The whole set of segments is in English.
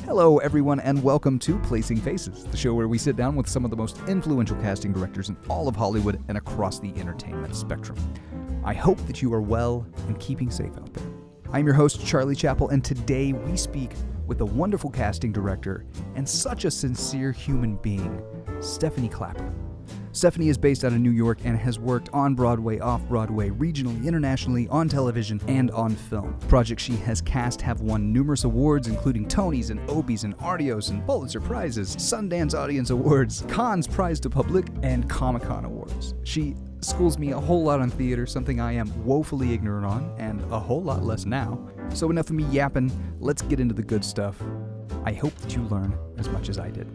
Hello, everyone, and welcome to Placing Faces, the show where we sit down with some of the most influential casting directors in all of Hollywood and across the entertainment spectrum. I hope that you are well and keeping safe out there. I'm your host, Charlie Chappell, and today we speak with the wonderful casting director and such a sincere human being, Stephanie Klapper. Stephanie is based out of New York and has worked on Broadway, Off-Broadway, regionally, internationally, on television, and on film. Projects she has cast have won numerous awards, including Tonys and OBIES and Artios and Pulitzer Prizes, Sundance Audience Awards, Cannes Prize Du Publique, and Comic-Con Awards. She schools me a whole lot on theater, something I am woefully ignorant on, and a whole lot less now. So enough of me yapping, let's get into the good stuff. I hope that you learn as much as I did.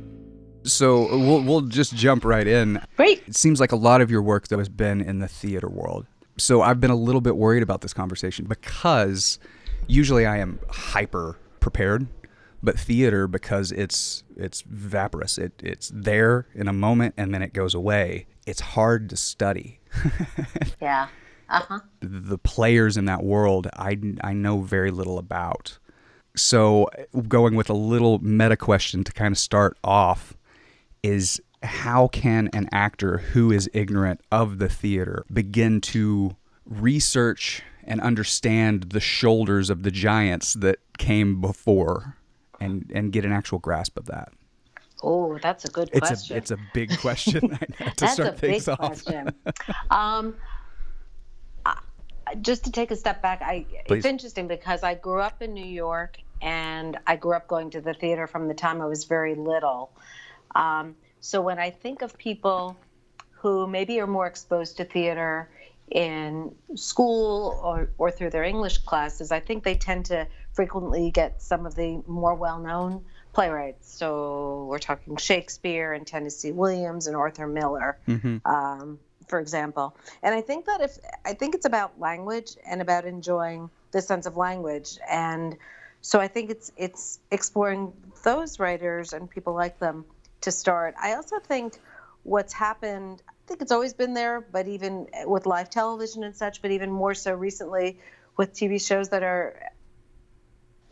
So we'll just jump right in. Great. It seems like a lot of your work, though, has been in the theater world. So I've been a little bit worried about this conversation because usually I am hyper prepared, but theater, because it's vaporous. It's there in a moment and then it goes away. It's hard to study. Yeah. Uh-huh. The players in that world, I know very little about. So going with a little meta question to kind of start off is, how can an actor who is ignorant of the theater begin to research and understand the shoulders of the giants that came before and get an actual grasp of that? Oh, that's a good question. It's a big question. That's a big question. Just to take a step back, it's interesting because I grew up in New York and I grew up going to the theater from the time I was very little. So when I think of people who maybe are more exposed to theater in school or through their English classes, I think they tend to frequently get some of the more well-known playwrights. So we're talking Shakespeare and Tennessee Williams and Arthur Miller, for example. And I think that it's about language and about enjoying the sense of language. And so I think it's exploring those writers and people like them to start. I also think what's happened, I think it's always been there, but even with live television and such, but even more so recently with TV shows that are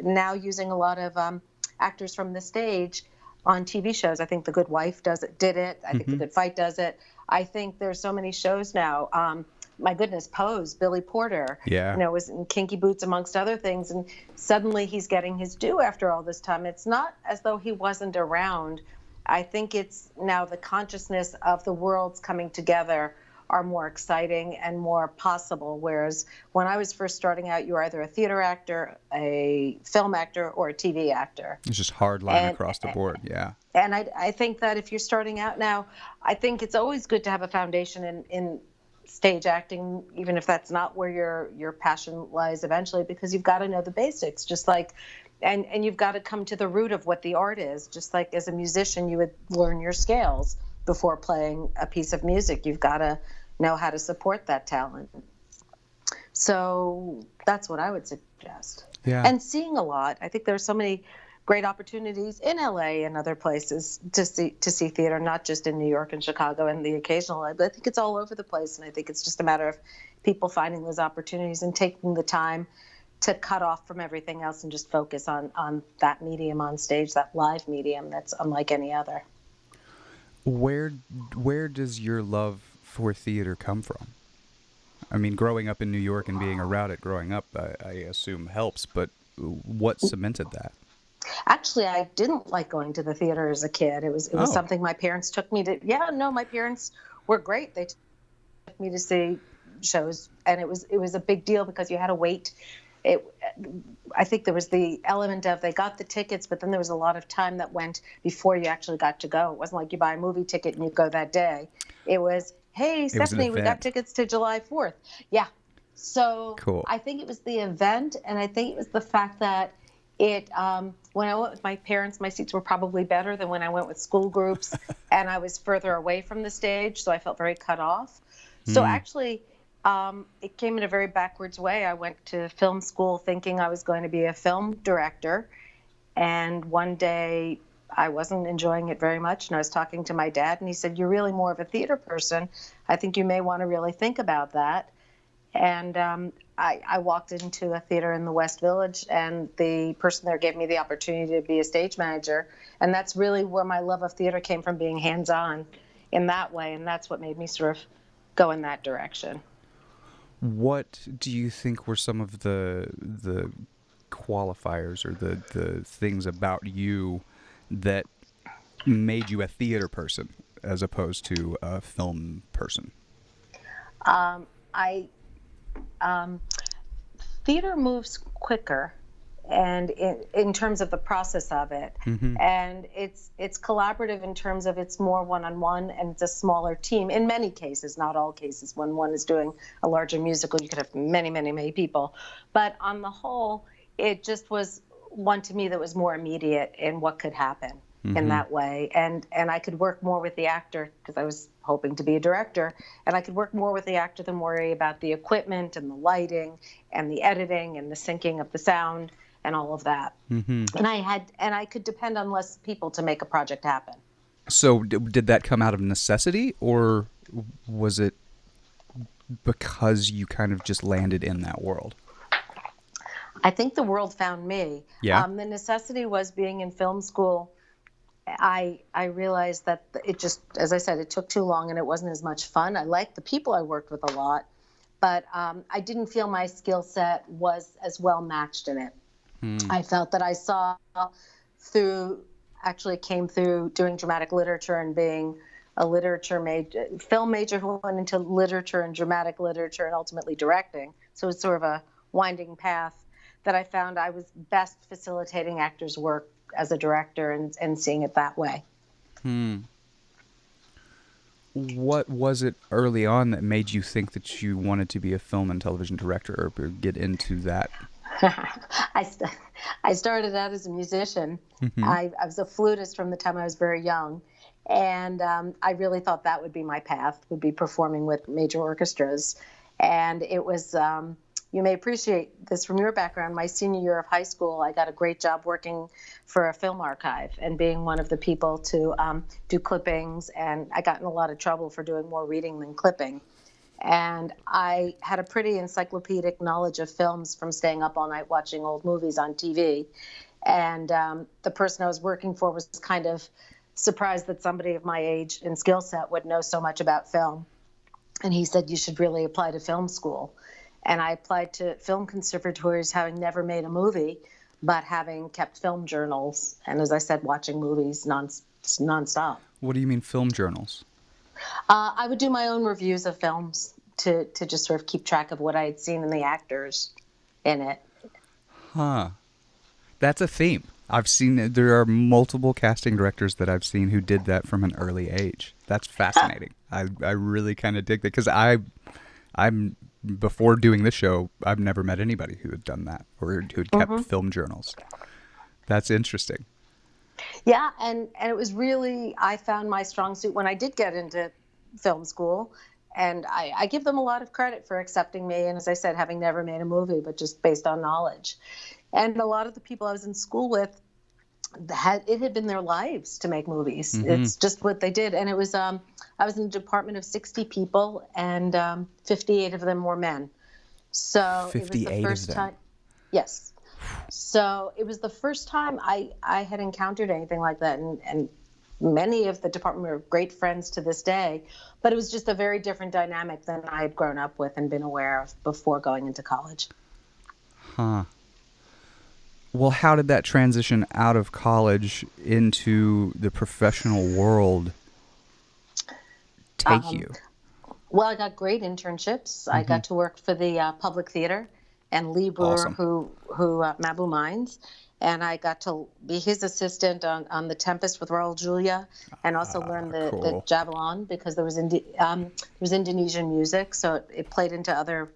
now using a lot of actors from the stage on TV shows. I think The Good Wife did it. I think The Good Fight does it. I think there's so many shows now. My goodness, Pose, Billy Porter, was in Kinky Boots amongst other things, and suddenly he's getting his due after all this time. It's not as though he wasn't around. I think it's now the consciousness of the worlds coming together are more exciting and more possible, whereas when I was first starting out, you were either a theater actor, a film actor, or a TV actor. It's just hard line across the board, yeah. And I think that if you're starting out now, I think it's always good to have a foundation in stage acting, even if that's not where your passion lies eventually, because you've got to know the basics, just like, and you've got to come to the root of what the art is. Just like as a musician, you would learn your scales before playing a piece of music. You've got to know how to support that talent. So that's what I would suggest. Yeah. And seeing a lot. I think there's so many great opportunities in LA and other places to see theater, not just in New York and Chicago and the occasional LA, but I think it's all over the place. And I think it's just a matter of people finding those opportunities and taking the time to cut off from everything else and just focus on that medium on stage, that live medium that's unlike any other. Where does your love for theater come from? I mean, growing up in New York and being around it growing up, I assume helps, but what cemented that? Actually, I didn't like going to the theater as a kid. It was something my parents took me to. Yeah, no, my parents were great. They took me to see shows, and it was a big deal because you had to wait. I think there was the element of they got the tickets, but then there was a lot of time that went before you actually got to go. It wasn't like you buy a movie ticket and you go that day. It was, hey, Stephanie, we got tickets to July 4th. Yeah. So cool. I think it was the event, and I think it was the fact that when I went with my parents, my seats were probably better than when I went with school groups, and I was further away from the stage, so I felt very cut off. So actually, it came in a very backwards way. I went to film school thinking I was going to be a film director, and one day I wasn't enjoying it very much, and I was talking to my dad, and he said, "You're really more of a theater person. I think you may want to really think about that." And I walked into a theater in the West Village, and the person there gave me the opportunity to be a stage manager. And that's really where my love of theater came from, being hands-on in that way. And that's what made me sort of go in that direction. What do you think were some of the qualifiers or the things about you that made you a theater person as opposed to a film person? Theater moves quicker, and in terms of the process of it, Mm-hmm. and it's collaborative in terms of it's more one-on-one, and it's a smaller team in many cases, not all cases. When one is doing a larger musical, you could have many people, but on the whole, it just was one to me that was more immediate in what could happen. Mm-hmm. In that way, and I could work more with the actor, because I was hoping to be a director, and I could work more with the actor than worry about the equipment and the lighting and the editing and the syncing of the sound and all of that. Mm-hmm. And I could depend on less people to make a project happen. So did that come out of necessity, or was it because you kind of just landed in that world? I think the world found me. Yeah. The necessity was being in film school. I realized that it just, as I said, it took too long and it wasn't as much fun. I liked the people I worked with a lot, but I didn't feel my skill set was as well matched in it. I felt that I saw came through doing dramatic literature and being a film major who went into literature and dramatic literature and ultimately directing. So it's sort of a winding path that I found I was best facilitating actors' work as a director and seeing it that way. What was it early on that made you think that you wanted to be a film and television director or get into that? I started out as a musician. Mm-hmm. I was a flutist from the time I was very young. And I really thought that would be my path, would be performing with major orchestras. And it was, you may appreciate this from your background, my senior year of high school, I got a great job working for a film archive and being one of the people to do clippings. And I got in a lot of trouble for doing more reading than clipping. And I had a pretty encyclopedic knowledge of films from staying up all night watching old movies on TV. And the person I was working for was kind of surprised that somebody of my age and skill set would know so much about film. And he said, you should really apply to film school. And I applied to film conservatories, having never made a movie, but having kept film journals. And as I said, watching movies nonstop. What do you mean film journals? I would do my own reviews of films to just sort of keep track of what I had seen and the actors in it. Huh. That's a theme. I've seen, there are multiple casting directors that I've seen who did that from an early age. That's fascinating. I really kind of dig that, because I'm before doing this show, I've never met anybody who had done that or who had kept film journals. That's interesting. Yeah, and it was really, I found my strong suit when I did get into film school, and I give them a lot of credit for accepting me, and as I said, having never made a movie, but just based on knowledge. And a lot of the people I was in school with, it had been their lives to make movies. Mm-hmm. It's just what they did. And it was, I was in a department of 60 people, and 58 of them were men. So 58 it was the first of them. time. Yes. So it was the first time I had encountered anything like that. And many of the department were great friends to this day, but it was just a very different dynamic than I had grown up with and been aware of before going into college. Huh. Well, how did that transition out of college into the professional world take you? Well, I got great internships. I got to work for the Public Theater and Lee Brewer, Awesome. who Mabou Mines, and I got to be his assistant on The Tempest with Raul Julia, and also learn the Javelin, because there was Indonesian music, so it played into other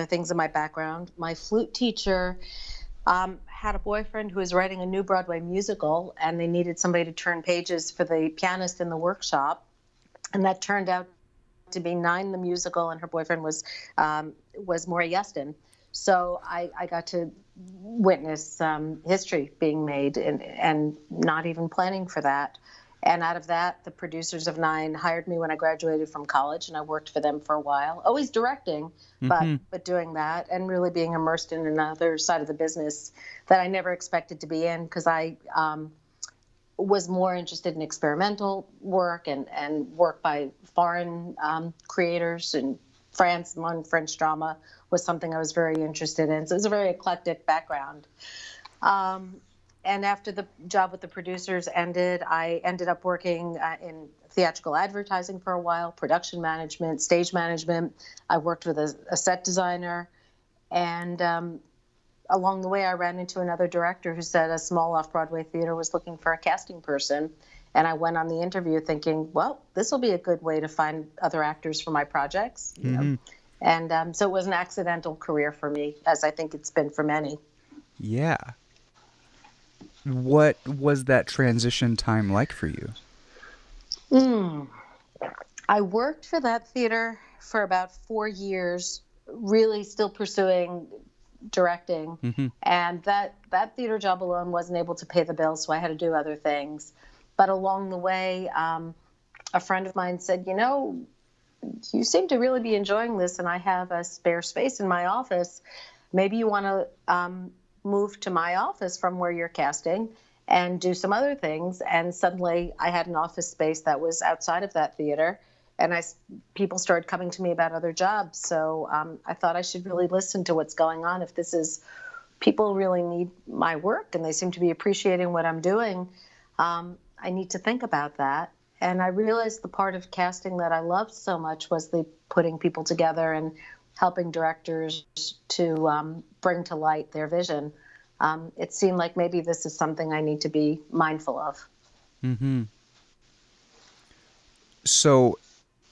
things in my background. My flute teacher had a boyfriend who was writing a new Broadway musical, and they needed somebody to turn pages for the pianist in the workshop, and that turned out to be Nine the musical, and her boyfriend was Maury Yeston. So I got to witness history being made, and not even planning for that. And out of that, the producers of Nine hired me when I graduated from college, and I worked for them for a while, always directing, but doing that and really being immersed in another side of the business that I never expected to be in, because I was more interested in experimental work and work by foreign creators. In France, French drama was something I was very interested in. So it was a very eclectic background. And after the job with the producers ended, I ended up working in theatrical advertising for a while, production management, stage management. I worked with a set designer. And along the way, I ran into another director who said a small off-Broadway theater was looking for a casting person. And I went on the interview thinking, well, this will be a good way to find other actors for my projects. You know? And so it was an accidental career for me, as I think it's been for many. Yeah. What was that transition time like for you? I worked for that theater for about 4 years, really still pursuing directing. And that theater job alone wasn't able to pay the bills, so I had to do other things. But along the way, a friend of mine said, you know, you seem to really be enjoying this, and I have a spare space in my office. Maybe you want to move to my office from where you're casting and do some other things. And suddenly I had an office space that was outside of that theater, and people started coming to me about other jobs. So I thought I should really listen to what's going on. If this is, people really need my work and they seem to be appreciating what I'm doing, I need to think about that. And I realized the part of casting that I loved so much was the putting people together and helping directors to bring to light their vision. It seemed like maybe this is something I need to be mindful of. So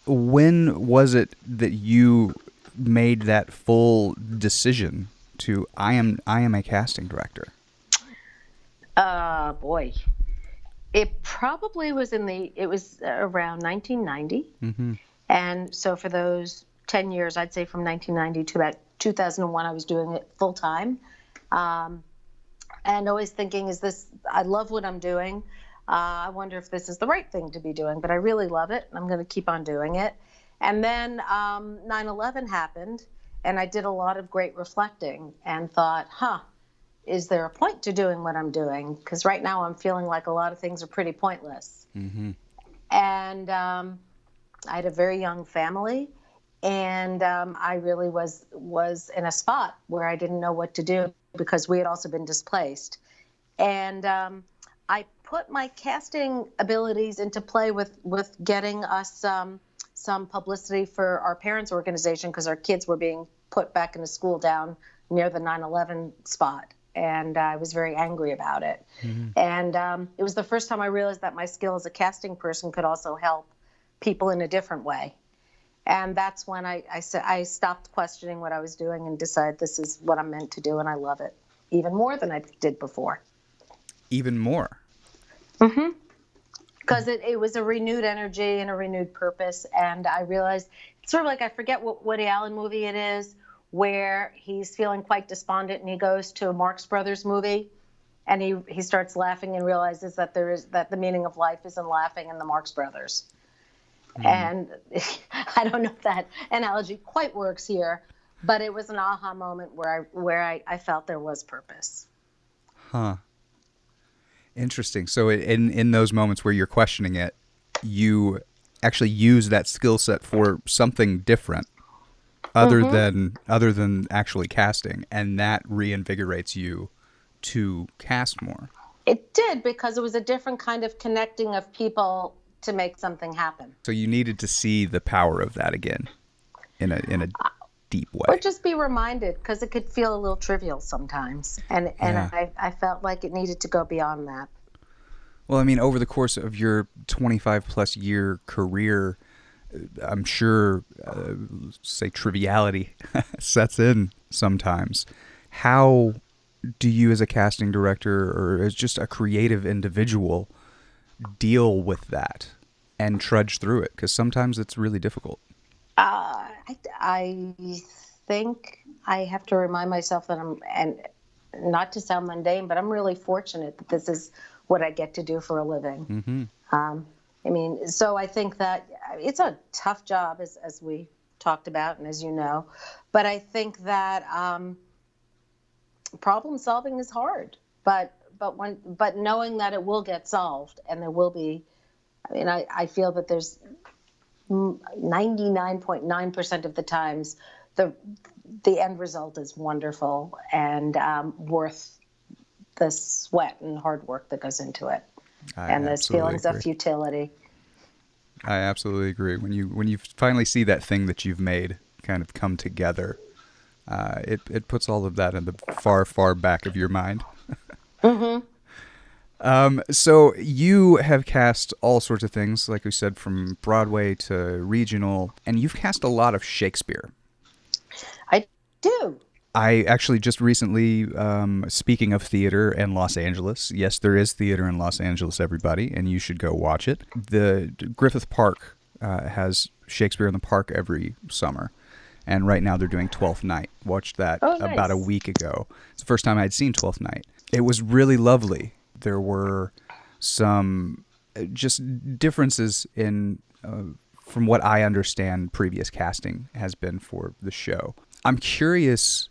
when was it that you made that full decision to, I am a casting director? Boy. It probably was around 1990. And so for those 10 years, I'd say from 1990 to about 2001, I was doing it full time. And always thinking, I love what I'm doing. I wonder if this is the right thing to be doing, but I really love it. I'm going to keep on doing it. And then 9/11 happened, and I did a lot of great reflecting and thought, is there a point to doing what I'm doing? Because right now I'm feeling like a lot of things are pretty pointless. And I had a very young family, and I really was in a spot where I didn't know what to do because we had also been displaced. And I put my casting abilities into play with getting us some publicity for our parents' organization, because our kids were being put back into school down near the 9/11 spot. And I was very angry about it. And it was the first time I realized that my skill as a casting person could also help people in a different way. And that's when I stopped questioning what I was doing and decided this is what I'm meant to do, and I love it even more than I did before. Even more? Because it was a renewed energy and a renewed purpose. And I realized, it's sort of like, I forget what Woody Allen movie it is, where he's feeling quite despondent and he goes to a Marx Brothers movie and he starts laughing and realizes that the meaning of life is in laughing in the Marx Brothers. And I don't know if that analogy quite works here, but it was an aha moment where I felt there was purpose. Interesting. So in those moments where you're questioning it, you actually use that skill set for something different. Other than actually casting, and that reinvigorates you to cast more. It did, because it was a different kind of connecting of people to make something happen. So you needed to see the power of that again in a deep way. Or just be reminded, because it could feel a little trivial sometimes, and I felt like it needed to go beyond that. Well, I mean, over the course of your 25-plus year career, I'm sure, say, triviality sets in sometimes. How do you, as a casting director or as just a creative individual, deal with that and trudge through it? Because sometimes it's really difficult. I think I have to remind myself that and not to sound mundane, but I'm really fortunate that this is what I get to do for a living. I mean, so I think that it's a tough job, as we talked about and as you know, but I think that problem solving is hard, but knowing that it will get solved and there will be, I mean, I feel that there's 99.9% of the times the end result is wonderful and worth the sweat and hard work that goes into it, and those feelings of futility. I absolutely agree. When you finally see that thing that you've made kind of come together, it puts all of that in the far, far back of your mind. So you have cast all sorts of things, like we said, from Broadway to regional, and you've cast a lot of Shakespeare. I do. I actually just recently, speaking of theater in Los Angeles, yes, there is theater in Los Angeles, everybody, and you should go watch it. The Griffith Park has Shakespeare in the Park every summer, and right now they're doing Twelfth Night. Watched that about a week ago. It's the first time I'd seen Twelfth Night. It was really lovely. There were some just differences in, from what I understand previous casting has been for the show. I'm curious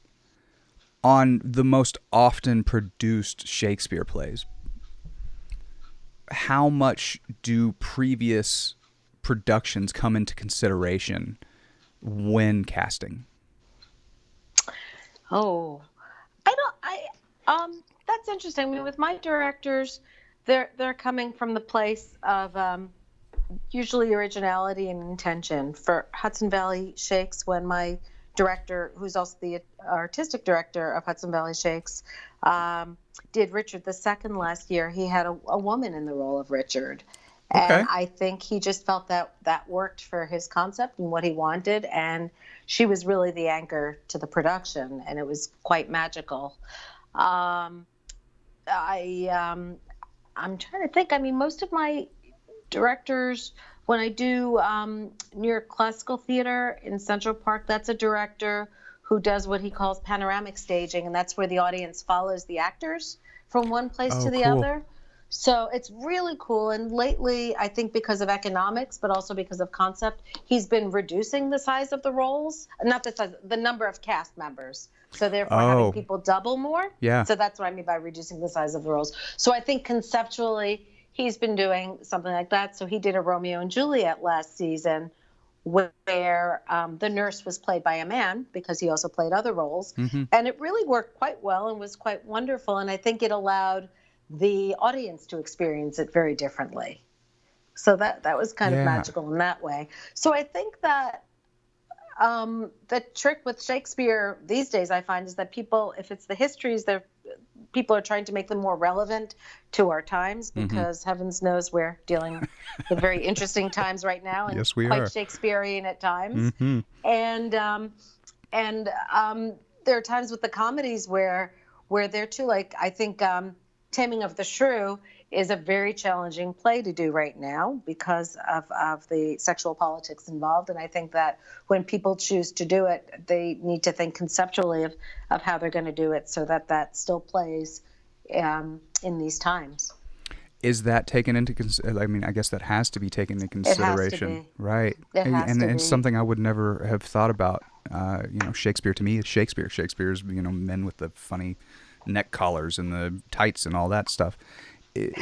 on the most often produced Shakespeare plays, how much do previous productions come into consideration when casting? That's interesting. I mean, with my directors, they're coming from the place of usually originality and intention. For Hudson Valley Shakes, when my director, who's also the artistic director of Hudson Valley Shakes, did Richard II last year, he had a woman in the role of Richard. And I think he just felt that worked for his concept and what he wanted. And she was really the anchor to the production, and it was quite magical. I'm trying to think. I mean, most of my directors, when I do New York Classical Theater in Central Park, that's a director who does what he calls panoramic staging, and that's where the audience follows the actors from one place to the other. So it's really cool. And lately, I think because of economics, but also because of concept, he's been reducing the size of the roles, not the size, the number of cast members. So therefore having people double more. Yeah. So that's what I mean by reducing the size of the roles. So I think conceptually he's been doing something like that. So he did a Romeo and Juliet last season where the nurse was played by a man because he also played other roles. And it really worked quite well and was quite wonderful. And I think it allowed the audience to experience it very differently. So that was kind of magical in that way. So I think that the trick with Shakespeare these days, I find, is that people, if it's the histories, people are trying to make them more relevant to our times because heavens knows we're dealing with very interesting times right now, and quite Shakespearean at times. And there are times with the comedies where they're too, like, I think Taming of the Shrew is a very challenging play to do right now because of the sexual politics involved. And I think that when people choose to do it, they need to think conceptually of how they're going to do it so that still plays in these times. Is that taken into consideration? I mean, I guess that has to be taken into consideration. It has to be. Right. And it's something I would never have thought about. Shakespeare to me is Shakespeare. Shakespeare's, men with the funny neck collars and the tights and all that stuff.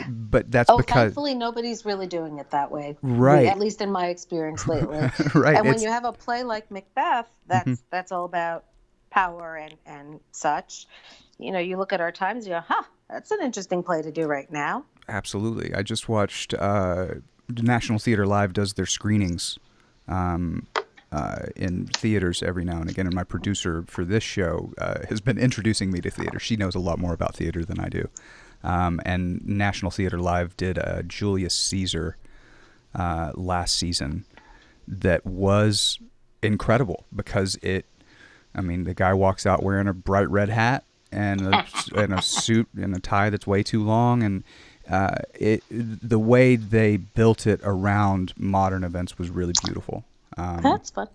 But that's because thankfully nobody's really doing it that way, right? At least in my experience lately. Right. And when you have a play like Macbeth, that's all about power and such. You look at our times, you go, that's an interesting play to do right now. Absolutely. I just watched National Theater Live does their screenings in theaters every now and again, and my producer for this show has been introducing me to theater. She knows a lot more about theater than I do. And National Theater Live did Julius Caesar last season that was incredible because the guy walks out wearing a bright red hat and a suit and a tie that's way too long, and the way they built it around modern events was really beautiful. That's fun.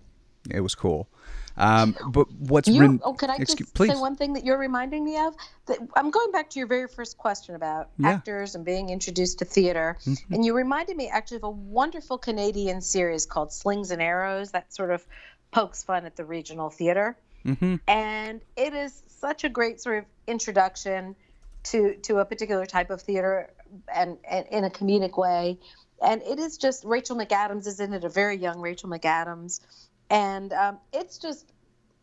It was cool. But what's could I just please. say one thing that you're reminding me of? That I'm going back to your very first question about actors and being introduced to theater. Mm-hmm. And you reminded me actually of a wonderful Canadian series called Slings and Arrows that sort of pokes fun at the regional theater. Mm-hmm. And it is such a great sort of introduction to a particular type of theater and in a comedic way. And it is just, Rachel McAdams is in it, a very young Rachel McAdams. And it's just,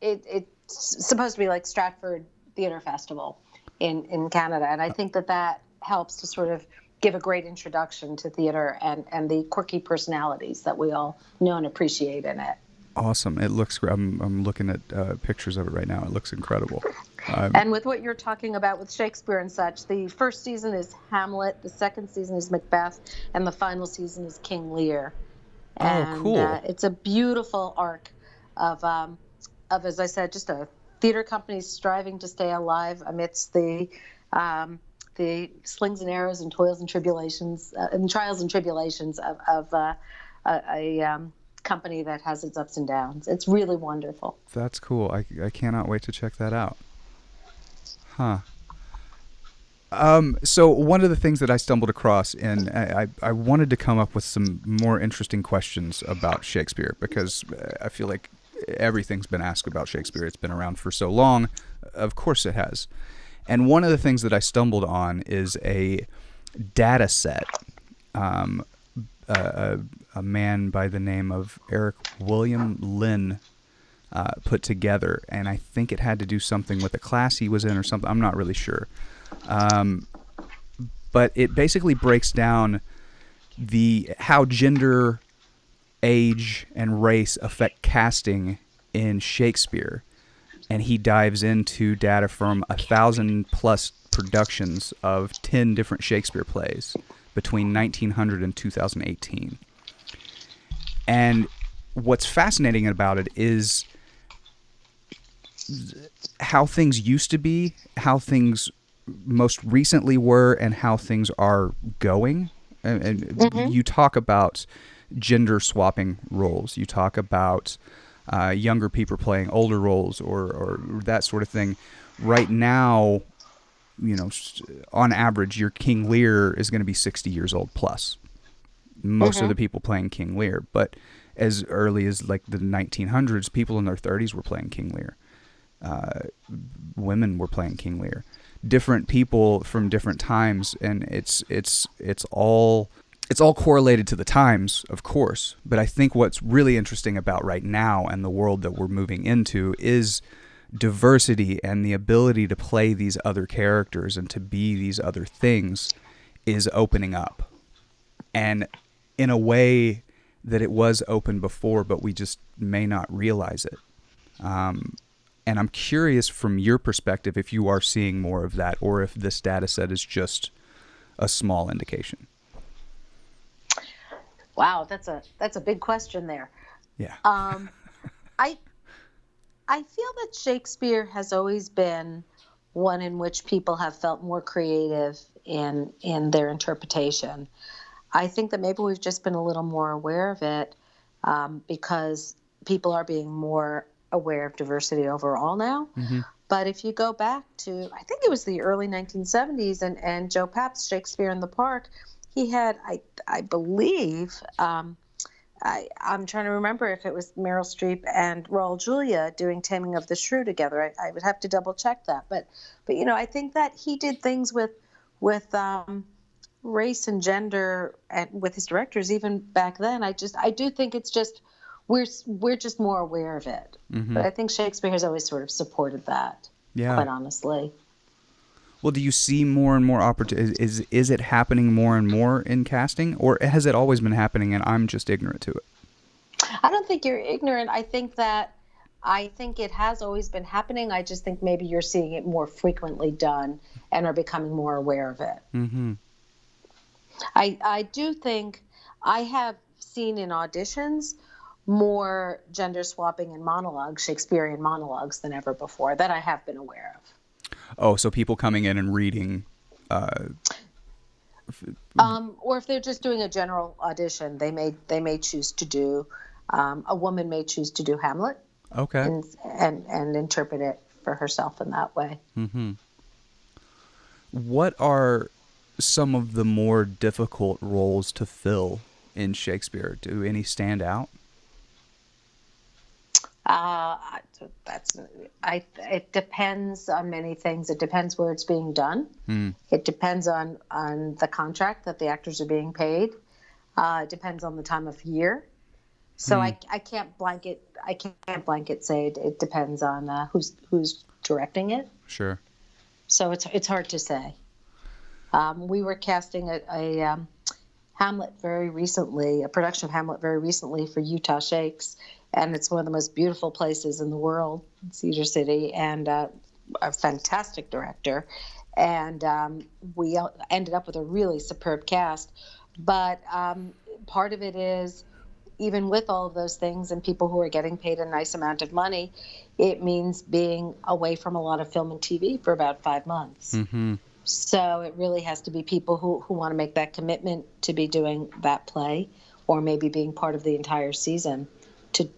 it's supposed to be like Stratford Theatre Festival in Canada. And I think that helps to sort of give a great introduction to theater and the quirky personalities that we all know and appreciate in it. Awesome. It looks, I'm looking at pictures of it right now. It looks incredible. And with what you're talking about with Shakespeare and such, the first season is Hamlet, the second season is Macbeth, and the final season is King Lear. And, cool. It's a beautiful arc of, as I said, just a theater company striving to stay alive amidst the slings and arrows and toils and tribulations and trials and tribulations of a company that has its ups and downs. It's really wonderful. That's cool. I cannot wait to check that out. Huh. So one of the things that I stumbled across, and I wanted to come up with some more interesting questions about Shakespeare, because I feel like everything's been asked about Shakespeare. It's been around for so long. Of course it has. And one of the things that I stumbled on is a data set. A man by the name of Eric William Lynn put together, and I think it had to do something with the class he was in or something. I'm not really sure. But it basically breaks down how gender, age, and race affect casting in Shakespeare, and he dives into data from 1,000+ productions of 10 different Shakespeare plays between 1900 and 2018. And what's fascinating about it is how things used to be, how things most recently were, and how things are going. And mm-hmm. You talk about gender swapping roles. You talk about younger people playing older roles or that sort of thing. Right now, on average, your King Lear is going to be 60 years old plus. Most mm-hmm. of the people playing King Lear. But as early as like the 1900s, people in their 30s were playing King Lear. Women were playing King Lear. Different people from different times, and it's all correlated to the times, of course. But I think what's really interesting about right now and the world that we're moving into is diversity, and the ability to play these other characters and to be these other things is opening up, and in a way that it was open before, but we just may not realize it. And I'm curious from your perspective if you are seeing more of that, or if this data set is just a small indication. Wow, that's a big question there. Yeah. I feel that Shakespeare has always been one in which people have felt more creative in their interpretation. I think that maybe we've just been a little more aware of it because people are being more aware of diversity overall now. Mm-hmm. But if you go back to, I think it was the early 1970s, and Joe Papp's Shakespeare in the Park, he had, I believe, I'm trying to remember if it was Meryl Streep and Raul Julia doing Taming of the Shrew together. I would have to double check that. But I think that he did things with race and gender and with his directors even back then. I do think it's just we're just more aware of it. Mm-hmm. But I think Shakespeare has always sort of supported that. Yeah. Quite honestly. Well, do you see more and more opportunities? Is it happening more and more in casting, or has it always been happening and I'm just ignorant to it? I don't think you're ignorant. I think it has always been happening. I just think maybe you're seeing it more frequently done and are becoming more aware of it. Mm-hmm. I do think I have seen in auditions more gender swapping in monologues, Shakespearean monologues, than ever before that I have been aware of. Oh, so people coming in and reading. Or if they're just doing a general audition, they may choose to do. A woman may choose to do Hamlet. Okay. and interpret it for herself in that way. Mm-hmm. What are some of the more difficult roles to fill in Shakespeare? Do any stand out? It depends on many things. It depends where it's being done. Mm. It depends on the contract that the actors are being paid. It depends on the time of year. So I can't blanket say it depends on who's directing it. Sure. So it's hard to say. We were casting a Hamlet very recently, a production of Hamlet very recently for Utah Shakes, and it's one of the most beautiful places in the world, Cedar City, and a fantastic director. And we ended up with a really superb cast. But part of it is, even with all of those things and people who are getting paid a nice amount of money, it means being away from a lot of film and TV for about 5 months. Mm-hmm. So it really has to be people who want to make that commitment to be doing that play, or maybe being part of the entire season to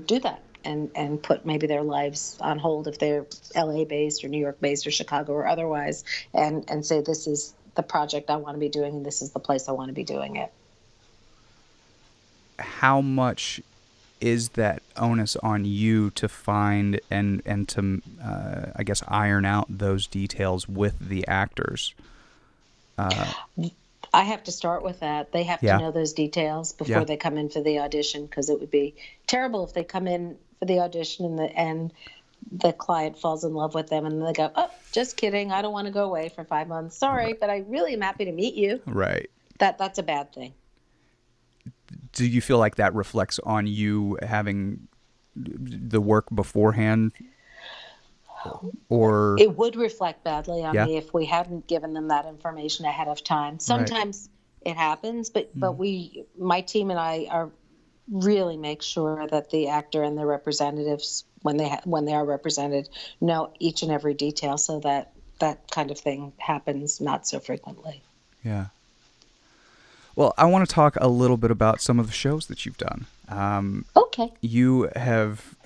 do that and put maybe their lives on hold if they're LA based or New York based or Chicago or otherwise, and say, this is the project I want to be doing and this is the place I want to be doing it. How much is that onus on you to find and to, I guess, iron out those details with the actors? I have to start with that. They have to know those details before they come in for the audition, because it would be terrible if they come in for the audition and the client falls in love with them and they go, oh, just kidding, I don't want to go away for 5 months. Sorry, but I really am happy to meet you. Right. That's a bad thing. Do you feel like that reflects on you having the work beforehand? Or it would reflect badly on me if we hadn't given them that information ahead of time. Sometimes it happens, but my team and I really make sure that the actor and the representatives, when they are represented, know each and every detail, so that that kind of thing happens not so frequently. Yeah. Well, I want to talk a little bit about some of the shows that you've done. Okay. You've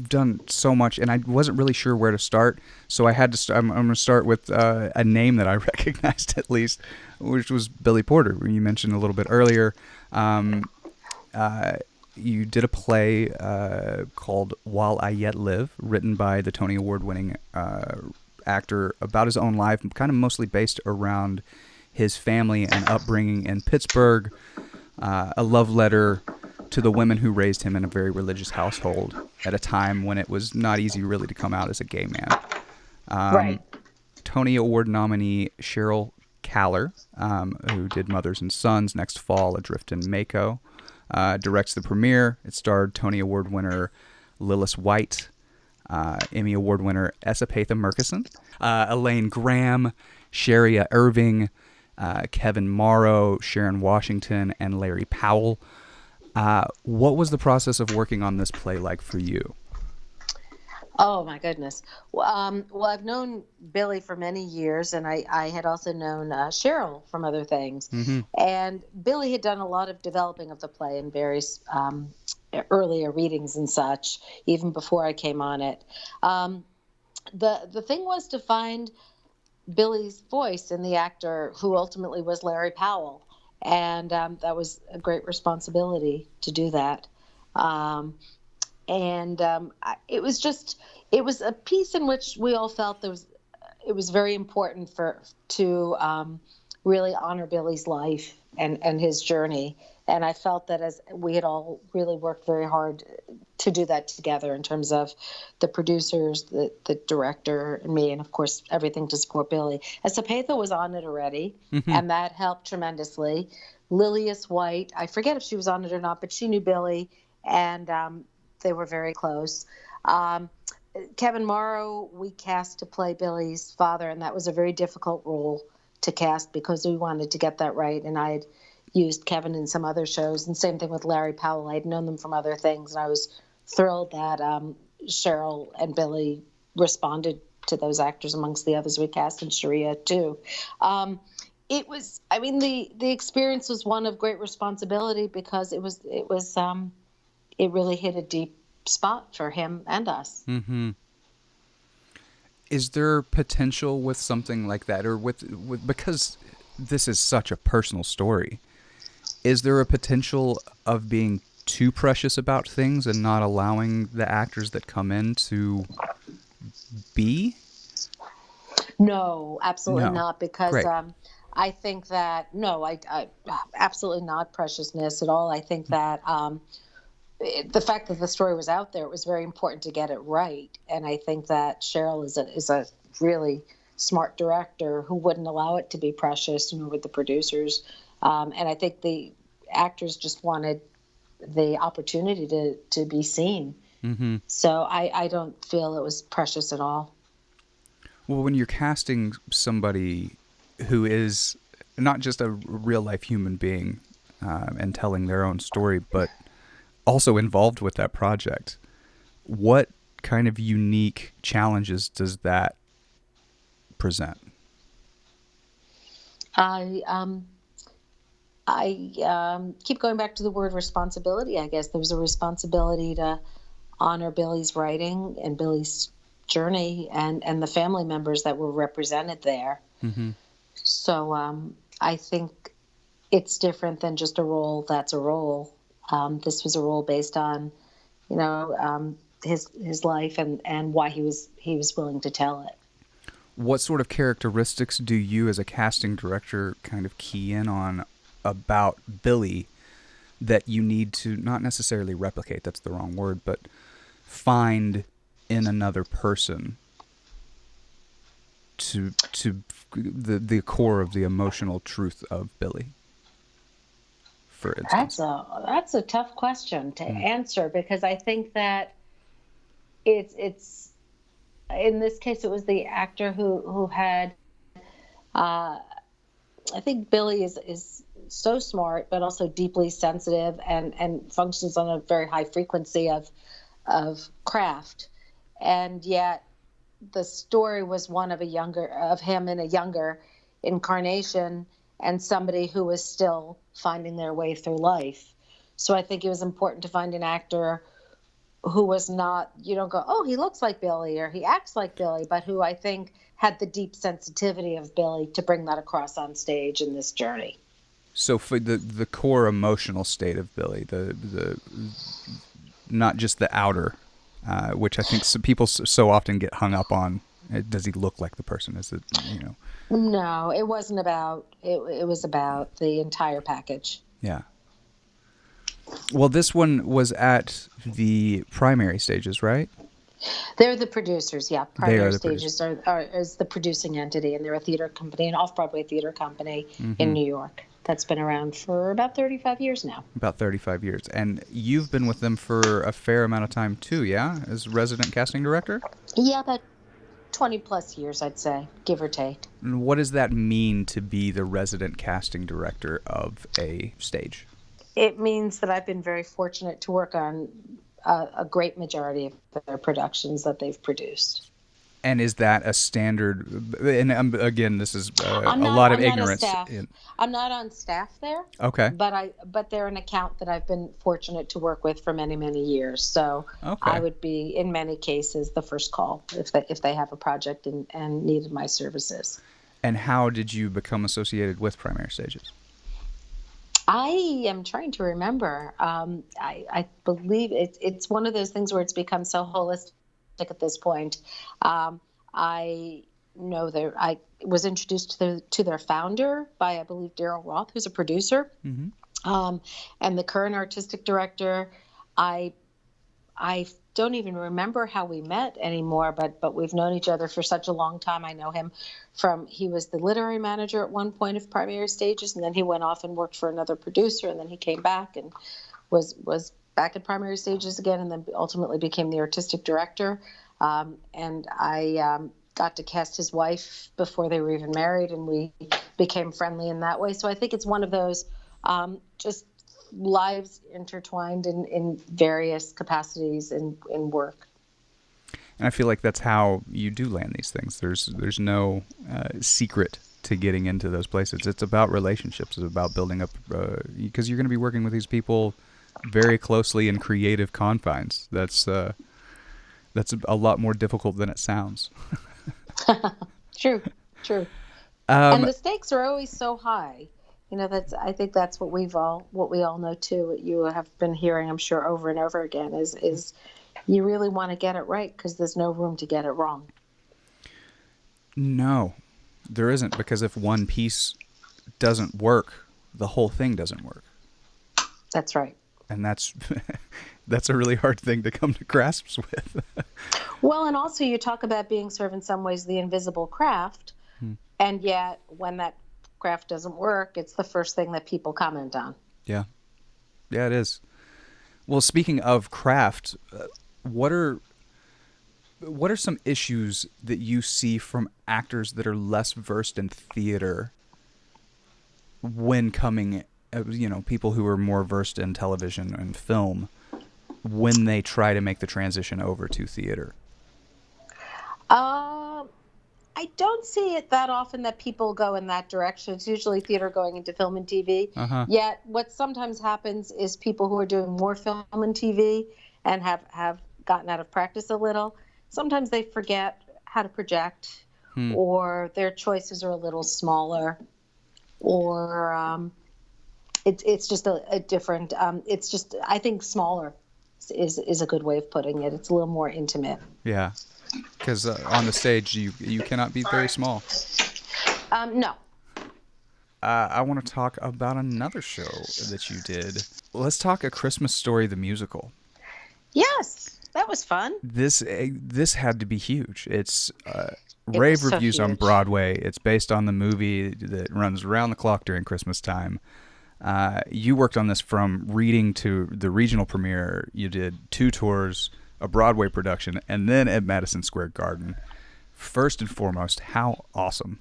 done so much, and I wasn't really sure where to start, so I had to. I'm going to start with a name that I recognized at least, which was Billy Porter, who you mentioned a little bit earlier. You did a play called While I Yet Live, written by the Tony Award-winning actor, about his own life, kind of mostly based around his family and upbringing in Pittsburgh, a love letter to the women who raised him in a very religious household at a time when it was not easy really to come out as a gay man. Right. Tony Award nominee Cheryl Kaller, who did Mothers and Sons, Next Fall, Adrift in Mako, directs the premiere. It starred Tony Award winner Lillis White, Emmy Award winner Esapatha Murkison, Elaine Graham, Sharia Irving, Kevin Morrow, Sharon Washington, and Larry Powell. What was the process of working on this play like for you? Oh, my goodness. Well, I've known Billy for many years, and I had also known Cheryl from other things. Mm-hmm. And Billy had done a lot of developing of the play in various earlier readings and such, even before I came on it. The thing was to find Billy's voice in the actor who ultimately was Larry Powell. And that was a great responsibility to do that. It was a piece in which we all felt it was very important to really honor Billy's life and his journey. And I felt that as we had all really worked very hard to do that together, in terms of the producers, the director, and me, and of course everything to support Billy. Esapatha was on it already, mm-hmm. and that helped tremendously. Lillis White, I forget if she was on it or not, but she knew Billy, and they were very close. Kevin Morrow, we cast to play Billy's father, and that was a very difficult role to cast because we wanted to get that right, and I had used Kevin in some other shows, and same thing with Larry Powell. I had known them from other things, and I was thrilled that Cheryl and Billy responded to those actors amongst the others we cast, and Sharia too. It was, the experience was one of great responsibility because it really hit a deep spot for him and us. Mm-hmm. Is there potential with something like that, or with because this is such a personal story, is there a potential of being too precious about things and not allowing the actors that come in to be? No, absolutely not, because I think that, I absolutely not preciousness at all. I think that the fact that the story was out there, it was very important to get it right. And I think that Cheryl is a really smart director who wouldn't allow it to be precious, with the producers. And I think the actors just wanted the opportunity to be seen. Mm-hmm. So I don't feel it was precious at all. Well, when you're casting somebody who is not just a real-life human being and telling their own story, but also involved with that project, what kind of unique challenges does that present? I keep going back to the word responsibility. I guess there was a responsibility to honor Billy's writing and Billy's journey and the family members that were represented there. Mm-hmm. So I think it's different than just a role that's a role. This was a role based on, his life and why he was willing to tell it. What sort of characteristics do you as a casting director kind of key in on about Billy that you need to not necessarily replicate, that's the wrong word, but find in another person to the core of the emotional truth of Billy, for instance? That's a tough question to answer, because I think that it's in this case it was the actor who had I think Billy is so smart but also deeply sensitive and functions on a very high frequency of craft, and yet the story was one of him in a younger incarnation and somebody who was still finding their way through life. So I think it was important to find an actor who was not, you don't go, oh, he looks like Billy or he acts like Billy, but who I think had the deep sensitivity of Billy to bring that across on stage in this journey. So for the core emotional state of Billy, the not just the outer, which I think people so often get hung up on. Does he look like the person? Is it, No, it wasn't about, it was about the entire package. Yeah. Well, this one was at the primary stages, right? They're the producers, yeah. Primary Stages is the producing entity, and they're a theater company, an off-Broadway theater company in New York that's been around for about 35 years now. About 35 years. And you've been with them for a fair amount of time, too, yeah? As resident casting director? Yeah, about 20-plus years, I'd say, give or take. And what does that mean to be the resident casting director of a stage? It means that I've been very fortunate to work on a great majority of their productions that they've produced. And is that a standard? And again, this is a lot of ignorance. I'm not on staff there. Okay. But they're an account that I've been fortunate to work with for many, many years. So okay. I would be, in many cases, the first call if they have a project and needed my services. And how did you become associated with Primary Stages? I am trying to remember. I believe it's one of those things where it's become so holistic at this point. I know I was introduced to their founder by, I believe, Daryl Roth, who's a producer, and the current artistic director. I don't even remember how we met anymore, but we've known each other for such a long time. I know him he was the literary manager at one point of Primary Stages, and then he went off and worked for another producer, and then he came back and was back at Primary Stages again, and then ultimately became the artistic director. And I got to cast his wife before they were even married, and we became friendly in that way. So I think it's one of those just lives intertwined in various capacities in work. And I feel like that's how you do land these things. There's no secret to getting into those places. It's about relationships. It's about building up, because you're going to be working with these people very closely in creative confines. That's a lot more difficult than it sounds. True. And the stakes are always so high. I think that's what we all know too. What you have been hearing, I'm sure, over and over again is you really want to get it right because there's no room to get it wrong. No, there isn't, because if one piece doesn't work, the whole thing doesn't work. That's right. And that's a really hard thing to come to grasps with. Well, and also you talk about being sort of in some ways the invisible craft, and yet when that craft doesn't work, it's the first thing that people comment on. Yeah, it is. Well, speaking of craft, what are some issues that you see from actors that are less versed in theater when coming, people who are more versed in television and film, when they try to make the transition over to theater? I don't see it that often that people go in that direction. It's usually theater going into film and TV. Yet what sometimes happens is people who are doing more film and TV and have gotten out of practice a little, sometimes they forget how to project, or their choices are a little smaller, or it's just a different, it's just, I think smaller is a good way of putting it. It's a little more intimate. Yeah. Because on the stage, you cannot be very small. No. I want to talk about another show that you did. Let's talk A Christmas Story, the musical. Yes, that was fun. This had to be huge. It's rave reviews on Broadway. It's based on the movie that runs around the clock during Christmas time. You worked on this from reading to the regional premiere. You did 2 tours, a Broadway production, and then at Madison Square Garden. First and foremost, how awesome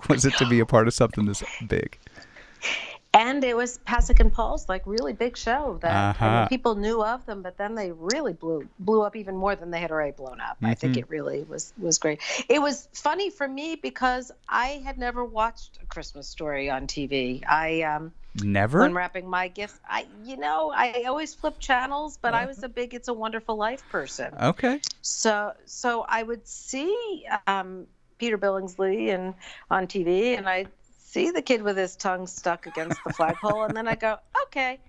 was it to be a part of something this big? And it was Pasek and Paul's really big show that I mean, people knew of them, but then they really blew up even more than they had already blown up. I think it really was great. It was funny for me because I had never watched A Christmas Story on TV. Never? When wrapping my gifts, I always flip channels, but I was a big It's a Wonderful Life person. Okay. So I would see Peter Billingsley on TV, and I'd see the kid with his tongue stuck against the flagpole, and then I go, okay,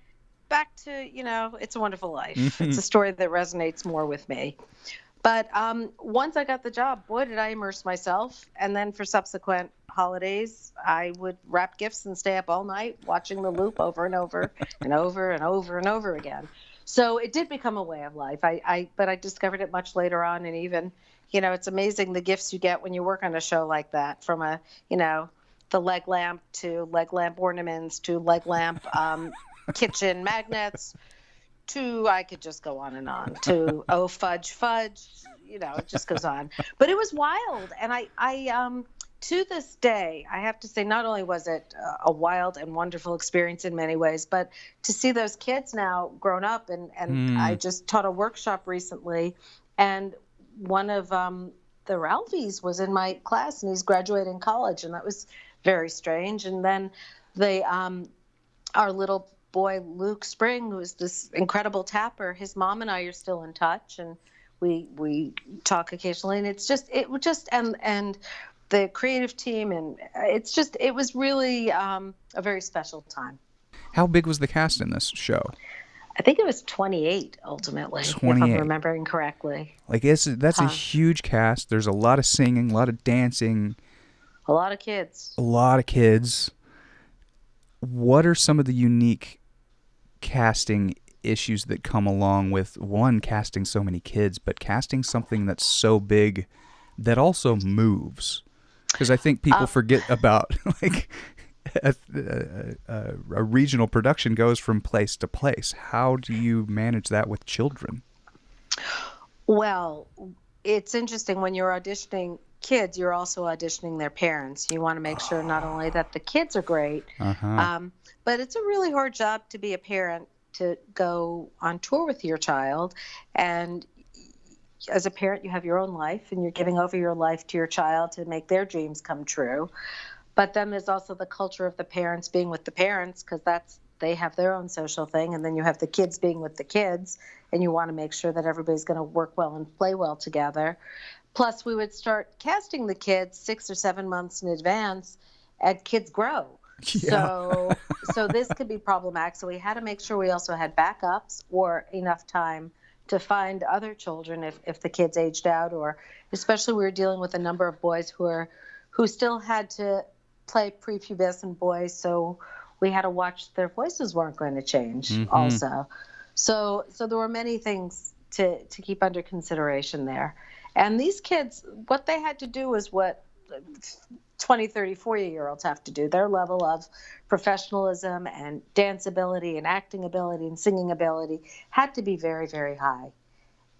back to, It's a Wonderful Life. It's a story that resonates more with me. But once I got the job, boy, did I immerse myself. And then for subsequent holidays, I would wrap gifts and stay up all night watching the loop over and over and over and over and over again. So it did become a way of life. But I discovered it much later on. And even, it's amazing the gifts you get when you work on a show like that, from the leg lamp to leg lamp ornaments to leg lamp kitchen magnets to, I could just go on and on, to fudge, it just goes on. But it was wild. And I to this day, I have to say, not only was it a wild and wonderful experience in many ways, but to see those kids now grown up, and I just taught a workshop recently, and one of the Ralphies was in my class, and he's graduating college, and that was very strange. And then our little boy Luke Spring, who's this incredible tapper, his mom and I are still in touch, and we talk occasionally, and and the creative team, and it was really a very special time. How big was the cast in this show? I think it was 28 ultimately, 28. If I'm remembering correctly. That's a huge cast. There's a lot of singing, a lot of dancing. A lot of kids. What are some of the unique casting issues that come along with, one, casting so many kids, but casting something that's so big that also moves? Because I think people forget about, a regional production goes from place to place. How do you manage that with children? Well, it's interesting. When you're auditioning kids, you're also auditioning their parents. You want to make sure not only that the kids are great, but it's a really hard job to be a parent, to go on tour with your child. And as a parent, you have your own life, and you're giving over your life to your child to make their dreams come true. But then there's also the culture of the parents being with the parents, because that's they have their own social thing, and then you have the kids being with the kids, and you want to make sure that everybody's going to work well and play well together. Plus, we would start casting the kids 6 or 7 months in advance as kids grow. Yeah. So this could be problematic. So we had to make sure we also had backups or enough time to find other children if the kids aged out, or especially we were dealing with a number of boys who still had to play prepubescent boys. So we had to watch their voices weren't going to change also. So there were many things to keep under consideration there. And these kids, what they had to do was what 20, 30, 40-year-olds have to do. Their level of professionalism and dance ability and acting ability and singing ability had to be very, very high.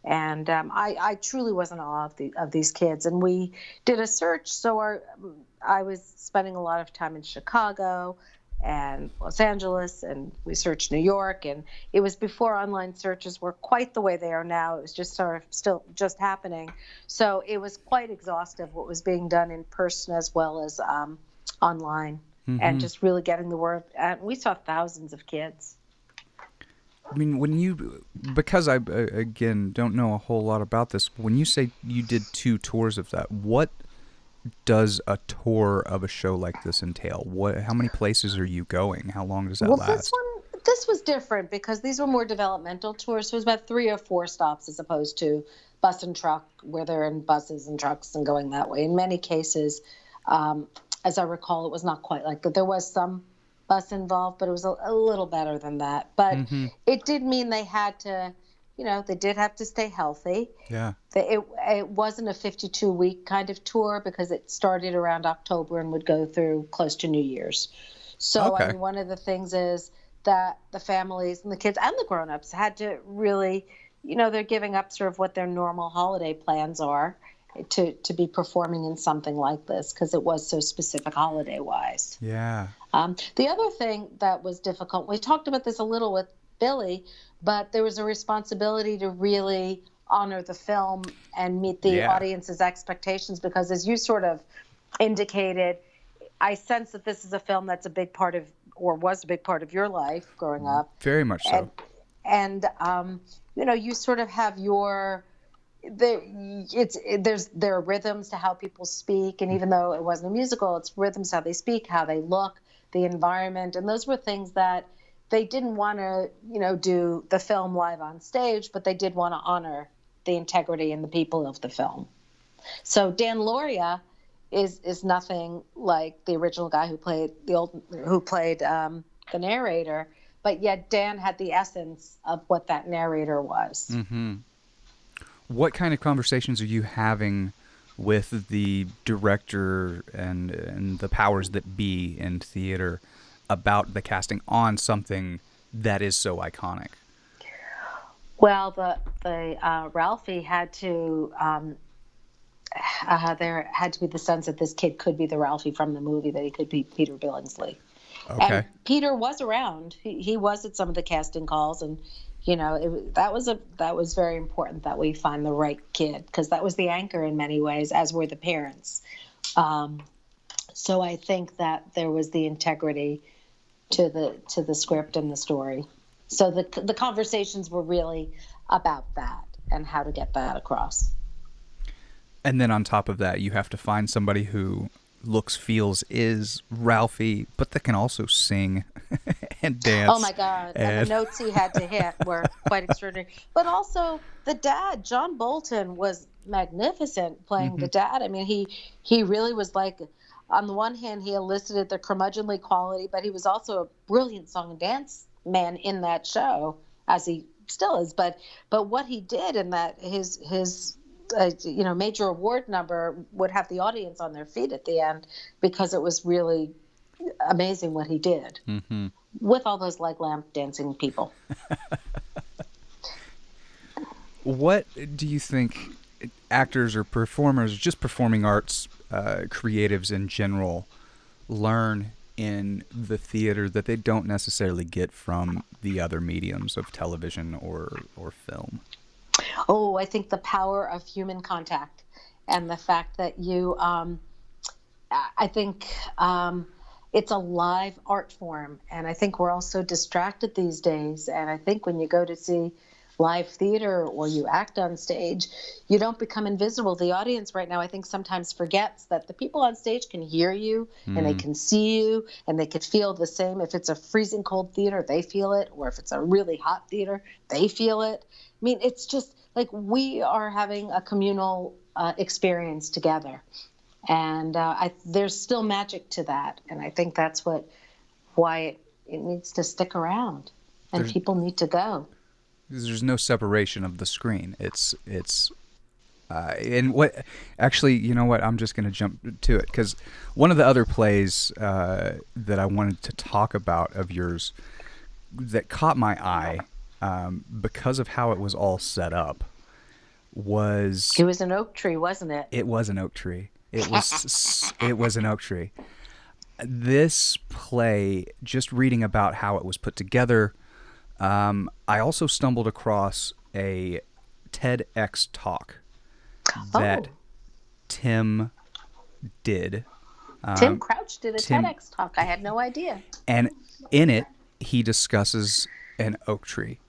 And I truly was in awe of these kids. And we did a search. So I was spending a lot of time in Chicago and Los Angeles, and we searched New York, and it was before online searches were quite the way they are now. It was just sort of still just happening. So it was quite exhaustive what was being done in person as well as online, and just really getting the word. And we saw thousands of kids. I mean, because I, again, don't know a whole lot about this, when you say you did 2 tours of that, what does a tour of a show like this entail? How many places are you going? How long does that last? This was different because these were more developmental tours. So it was about 3 or 4 stops as opposed to bus and truck, where they're in buses and trucks and going that way. In many cases, as I recall, it was not quite like that. There was some bus involved, but it was a little better than that. But it did mean they had to, they did have to stay healthy. Yeah. It wasn't a 52-week kind of tour because it started around October and would go through close to New Year's. So okay. I mean, one of the things is that the families and the kids and the grown-ups had to really, they're giving up sort of what their normal holiday plans are to be performing in something like this because it was so specific holiday-wise. Yeah. The other thing that was difficult, we talked about this a little with Billy, but there was a responsibility to really honor the film and meet the audience's expectations because, as you sort of indicated, I sense that this is a film that's a big part of, or was a big part of your life growing up. Very much so. And you sort of have there are rhythms to how people speak, and even though it wasn't a musical, it's rhythms how they speak, how they look, the environment, and those were things that they didn't want to, do the film live on stage, but they did want to honor the integrity and the people of the film. So Dan Lauria is nothing like the original guy who played the narrator, but yet Dan had the essence of what that narrator was. Mm-hmm. What kind of conversations are you having with the director and the powers that be in theater about the casting on something that is so iconic? Well, the Ralphie had to there had to be the sense that this kid could be the Ralphie from the movie, that he could be Peter Billingsley. Okay. And Peter was around. He was at some of the casting calls, and that was very important that we find the right kid, because that was the anchor in many ways, as were the parents. So I think that there was the integrity to the script and the story. So the conversations were really about that and how to get that across. And then on top of that, you have to find somebody who looks, feels, is Ralphie, but that can also sing and dance. Oh my God. And the notes he had to hit were quite extraordinary. But also the dad, John Bolton, was magnificent playing the dad. I mean, he really was like, on the one hand, he elicited the curmudgeonly quality, but he was also a brilliant song and dance man in that show, as he still is. But what he did in that, his major award number would have the audience on their feet at the end, because it was really amazing what he did with all those leg lamp dancing people. What do you think actors or performers, just performing arts, creatives in general, learn in the theater that they don't necessarily get from the other mediums of television or film? Oh, I think the power of human contact, and the fact that you, I think it's a live art form. And I think we're all so distracted these days. And I think when you go to see live theater or you act on stage, you don't become invisible. The audience right now, I think, sometimes forgets that the people on stage can hear you and they can see you and they could feel the same. If it's a freezing cold theater, they feel it. Or if it's a really hot theater, they feel it. I mean, it's just like we are having a communal experience together. And there's still magic to that. And I think that's why it needs to stick around and people need to go. There's no separation of the screen. And what, actually, you know what? I'm just going to jump to it because one of the other plays that I wanted to talk about of yours that caught my eye because of how it was all set up was... It was an oak tree, wasn't it? It was an oak tree. It was an oak tree. This play, just reading about how it was put together, I also stumbled across a TEDx talk that Tim did. Tim Crouch did a TEDx talk. I had no idea. And in it, he discusses an oak tree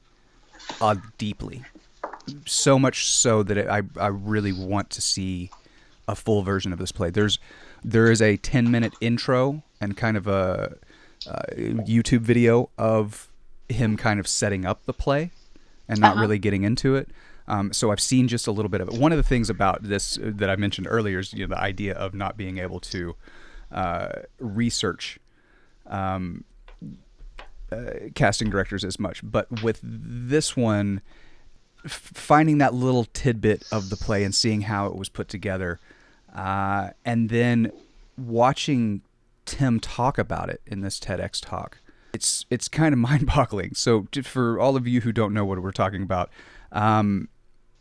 deeply. So much so that I really want to see a full version of this play. There is a 10-minute intro and kind of a YouTube video of him kind of setting up the play and not really getting into it. So I've seen just a little bit of it. One of the things about this that I mentioned earlier is the idea of not being able to research casting directors as much. But with this one, finding that little tidbit of the play and seeing how it was put together, and then watching Tim talk about it in this TEDx talk, it's kind of mind-boggling. So for all of you who don't know what we're talking about,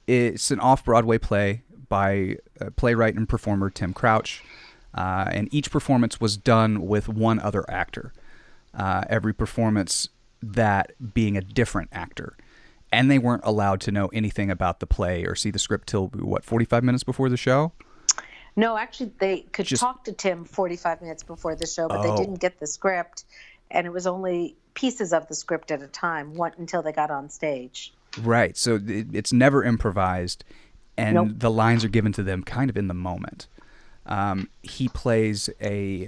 it's an off-Broadway play by playwright and performer Tim Crouch, and each performance was done with one other actor. Every performance that being a different actor. And they weren't allowed to know anything about the play or see the script till, 45 minutes before the show? No, actually, they could talk to Tim 45 minutes before the show, but they didn't get the script. And it was only pieces of the script at a time until they got on stage. Right. So it's never improvised, and the lines are given to them kind of in the moment. He plays a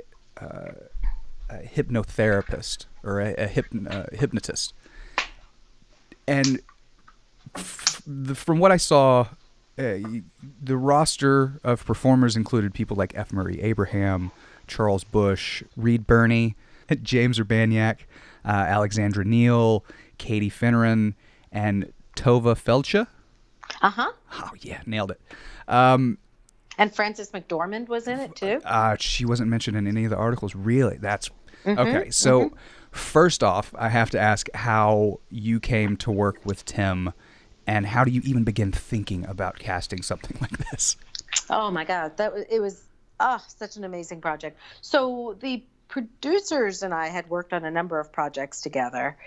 hypnotherapist or a hypnotist. And from what I saw, the roster of performers included people like F. Murray Abraham, Charles Bush, Reed Birney, James Urbaniak, Alexandra Neal, Katie Finneran, and Tova Feldsha. Uh-huh. Oh, yeah, nailed it. And Frances McDormand was in it, too? She wasn't mentioned in any of the articles. Really? That's... Okay, so first off, I have to ask how you came to work with Tim, and how do you even begin thinking about casting something like this? Oh, my God. It was such an amazing project. So the producers and I had worked on a number of projects together,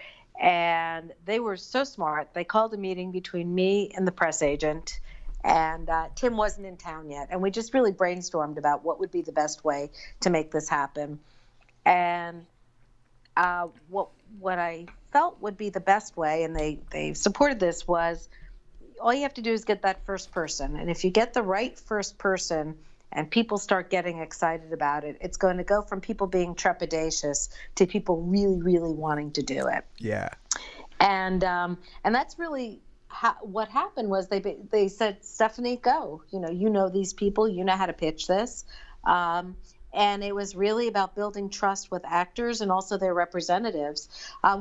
and they were so smart. They called a meeting between me and the press agent, and Tim wasn't in town yet. And we just really brainstormed about what would be the best way to make this happen. And what I felt would be the best way, and they supported this, was all you have to do is get that first person. And if you get the right first person and people start getting excited about it, it's going to go from people being trepidatious to people really, really wanting to do it. Yeah. And that's really what happened. Was they said, Stephanie, go. You know these people. You know how to pitch this. And it was really about building trust with actors and also their representatives.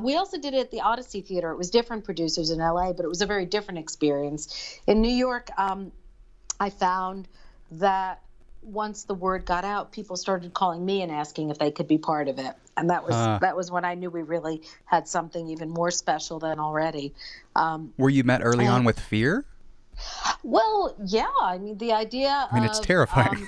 We also did it at the Odyssey Theater. It was different producers in LA, but it was a very different experience. In New York, I found that once the word got out, people started calling me and asking if they could be part of it. And that was when I knew we really had something even more special than already. Were you met early on with fear? Well, yeah. I mean, the idea. I mean, it's terrifying.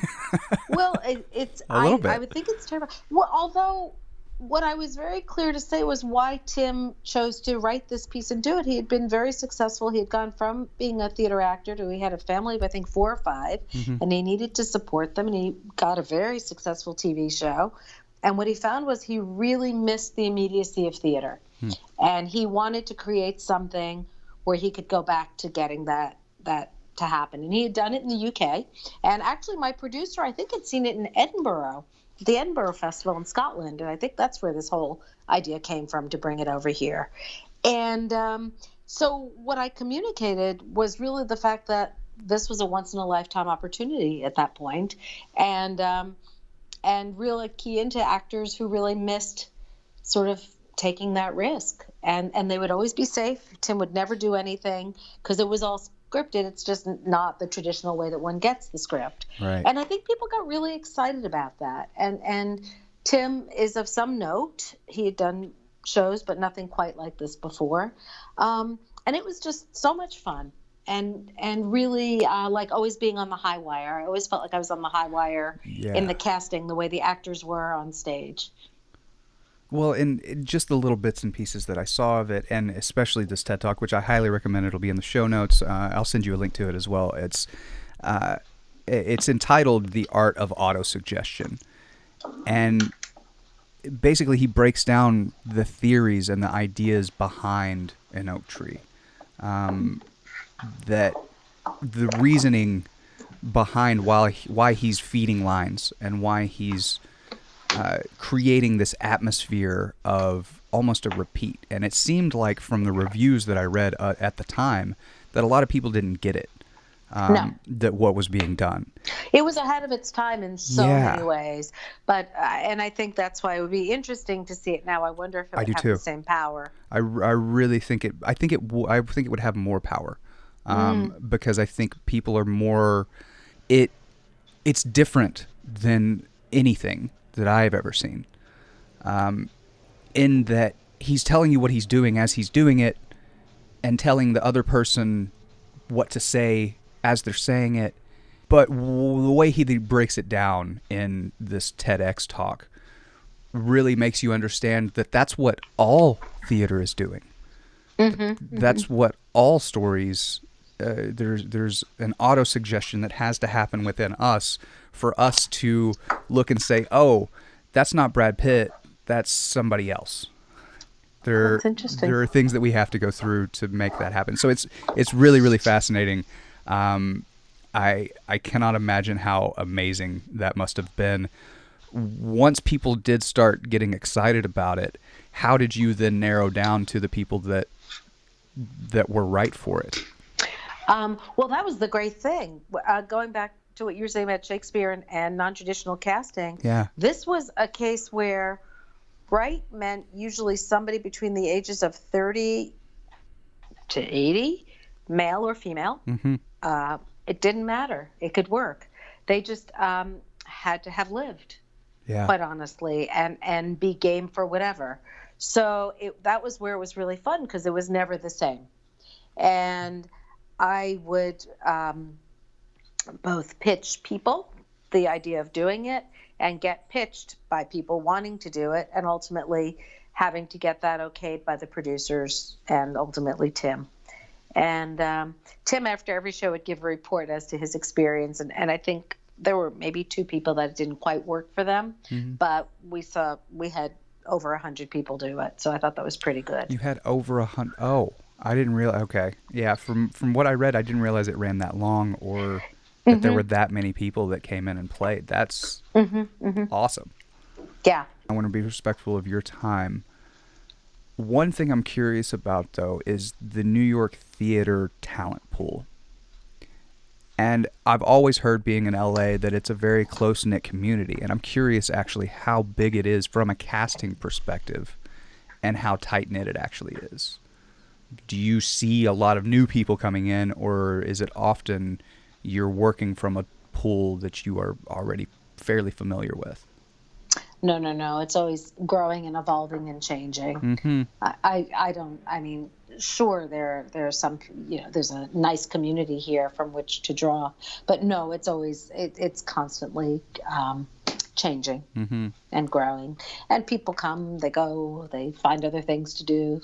Well, it's. A little bit. I would think it's terrifying. Well, although what I was very clear to say was why Tim chose to write this piece and do it. He had been very successful. He had gone from being a theater actor to he had a family of, I think, 4 or 5, and he needed to support them. And he got a very successful TV show. And what he found was he really missed the immediacy of theater. And he wanted to create something where he could go back to getting that to happen. And he had done it in the UK. And actually, my producer, I think, had seen it in Edinburgh, the Edinburgh Festival in Scotland. And I think that's where this whole idea came from, to bring it over here. And so what I communicated was really the fact that this was a once-in-a-lifetime opportunity at that point, and really key into actors who really missed sort of taking that risk. And they would always be safe. Tim would never do anything because it was all scripted. It's just not the traditional way that one gets the script. Right. And I think people got really excited about that. And Tim is of some note. He had done shows, but nothing quite like this before. And it was just so much fun. And really like always being on the high wire. I always felt like I was on the high wire in the casting, the way the actors were on stage. Well, in just the little bits and pieces that I saw of it, and especially this TED Talk, which I highly recommend. It'll be in the show notes. I'll send you a link to it as well. It's entitled "The Art of Autosuggestion," and basically he breaks down the theories and the ideas behind an oak tree. That the reasoning behind why he's feeding lines and why he's creating this atmosphere of almost a repeat. And it seemed like from the reviews that I read at the time that a lot of people didn't get it, that what was being done. It was ahead of its time in so many ways. But and I think that's why it would be interesting to see it now. I wonder if it would have the same power. I really think it. I think it would have more power. Because I think people are more. It's different than anything that I've ever seen, in that he's telling you what he's doing as he's doing it, and telling the other person what to say as they're saying it. But the way he breaks it down in this TEDx talk really makes you understand that that's what all theater is doing. That's what all stories. There's an auto-suggestion that has to happen within us for us to look and say, oh, that's not Brad Pitt, that's somebody else. That's interesting. There are things that we have to go through to make that happen. So it's really, really fascinating. I cannot imagine how amazing that must have been. Once people did start getting excited about it, how did you then narrow down to the people that were right for it? Well, that was the great thing. Going back to what you were saying about Shakespeare and non-traditional casting, this was a case where right meant usually somebody between the ages of 30 to 80, male or female. It didn't matter. It could work. They just had to have lived, quite honestly, and be game for whatever. So that was where it was really fun because it was never the same. And I would both pitch people the idea of doing it and get pitched by people wanting to do it, and ultimately having to get that okayed by the producers and ultimately Tim. And Tim, after every show, would give a report as to his experience. And I think there were maybe 2 people that didn't quite work for them, but we had over 100 people do it. So I thought that was pretty good. You had over 100. Oh. I didn't realize. Okay, yeah. From what I read, I didn't realize it ran that long, or that there were that many people that came in and played. That's awesome. Yeah. I want to be respectful of your time. One thing I'm curious about, though, is the New York theater talent pool. And I've always heard, being in LA, that it's a very close-knit community. And I'm curious, actually, how big it is from a casting perspective, and how tight-knit it actually is. Do you see a lot of new people coming in, or is it often you're working from a pool that you are already fairly familiar with? No. It's always growing and evolving and changing. I mean, sure, there are some, there's a nice community here from which to draw, but no, it's always, it's constantly changing and growing. And people come, they go, they find other things to do.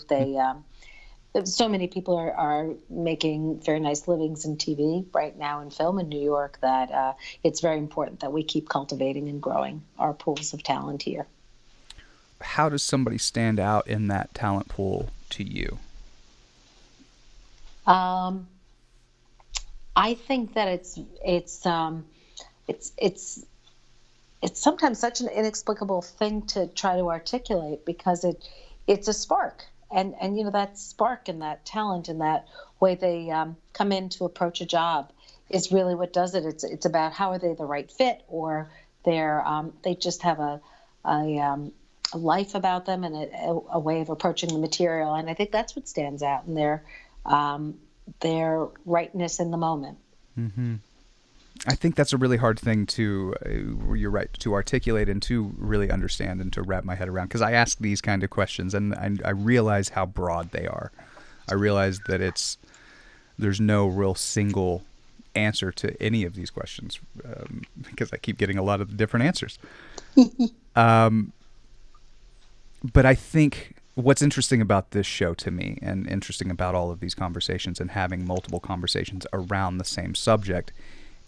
So many people are making very nice livings in TV right now and film in New York that it's very important that we keep cultivating and growing our pools of talent here. how does somebody stand out in that talent pool to you? I think that it's sometimes such an inexplicable thing to try to articulate, because it's a spark, and that spark and that talent and that way they come in to approach a job is really what does it. It's about how are they the right fit, or they just have a life about them and a way of approaching the material, and I think that's what stands out in their rightness in the moment. Mm-hmm. I think that's a really hard thing to, you're right, to articulate and to really understand and to wrap my head around, because I ask these kind of questions and I realize how broad they are. I realize that there's no real single answer to any of these questions, because I keep getting a lot of different answers. But I think what's interesting about this show to me, and interesting about all of these conversations and having multiple conversations around the same subject,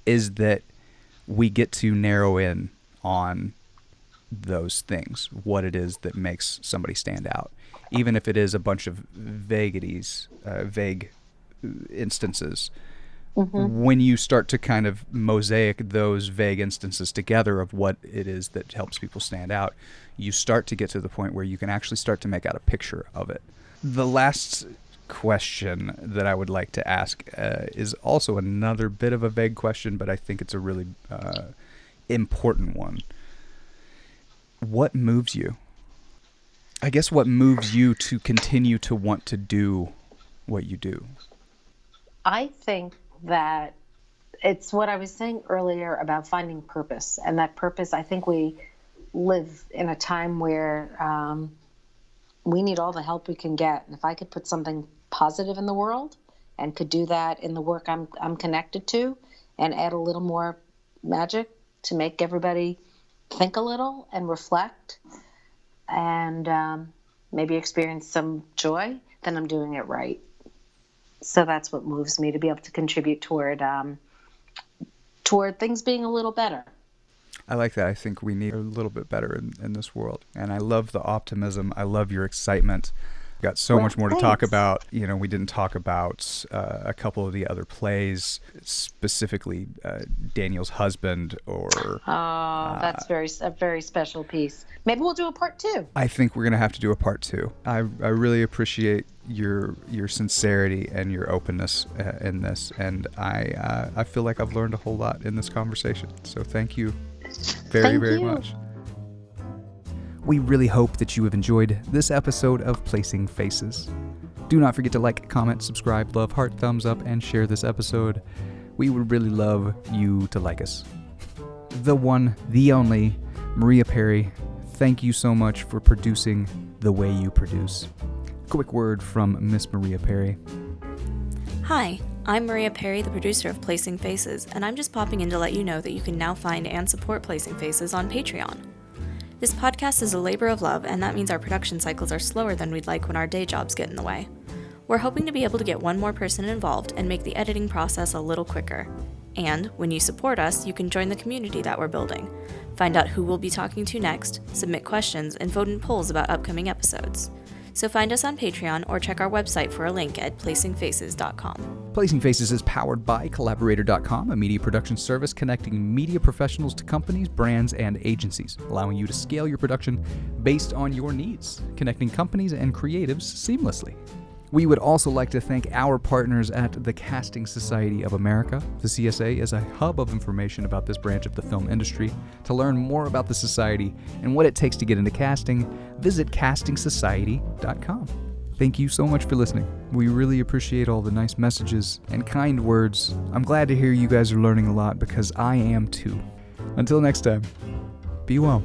is that we get to narrow in on those things, what it is that makes somebody stand out. Even if it is a bunch of vague instances, mm-hmm. When you start to kind of mosaic those vague instances together of what it is that helps people stand out, you start to get to the point where you can actually start to make out a picture of it. The last question that I would like to ask is also another bit of a vague question, but I think it's a really important one. What moves you? I guess what moves you to continue to want to do what you do? I think that it's what I was saying earlier about finding purpose. And that purpose, I think we live in a time where we need all the help we can get. And if I could put something positive in the world and could do that in the work I'm connected to, and add a little more magic to make everybody think a little and reflect and maybe experience some joy, then I'm doing it right. So that's what moves me, to be able to contribute toward things being a little better. I like that. I think we need a little bit better in this world. And I love the optimism. I love your excitement. We've got so much more to talk about. We didn't talk about a couple of the other plays, specifically Daniel's Husband or... Oh, that's a very special piece. Maybe we'll do a part 2. I think we're going to have to do a part 2. I really appreciate your sincerity and your openness in this. And I feel like I've learned a whole lot in this conversation. So thank you very much. We really hope that you have enjoyed this episode of Placing Faces. Do not forget to like, comment, subscribe, love, heart, thumbs up, and share this episode. We would really love you to like us. The one, the only, Maria Perry, thank you so much for producing the way you produce. Quick word from Miss Maria Perry. Hi, I'm Maria Perry, the producer of Placing Faces, and I'm just popping in to let you know that you can now find and support Placing Faces on Patreon. This podcast is a labor of love, and that means our production cycles are slower than we'd like when our day jobs get in the way. We're hoping to be able to get one more person involved and make the editing process a little quicker. And when you support us, you can join the community that we're building, find out who we'll be talking to next, submit questions, and vote in polls about upcoming episodes. So find us on Patreon or check our website for a link at placingfaces.com. Placing Faces is powered by Collaborator.com, a media production service connecting media professionals to companies, brands, and agencies, allowing you to scale your production based on your needs, connecting companies and creatives seamlessly. We would also like to thank our partners at the Casting Society of America. The CSA is a hub of information about this branch of the film industry. To learn more about the society and what it takes to get into casting, visit castingsociety.com. Thank you so much for listening. We really appreciate all the nice messages and kind words. I'm glad to hear you guys are learning a lot, because I am too. Until next time, be well.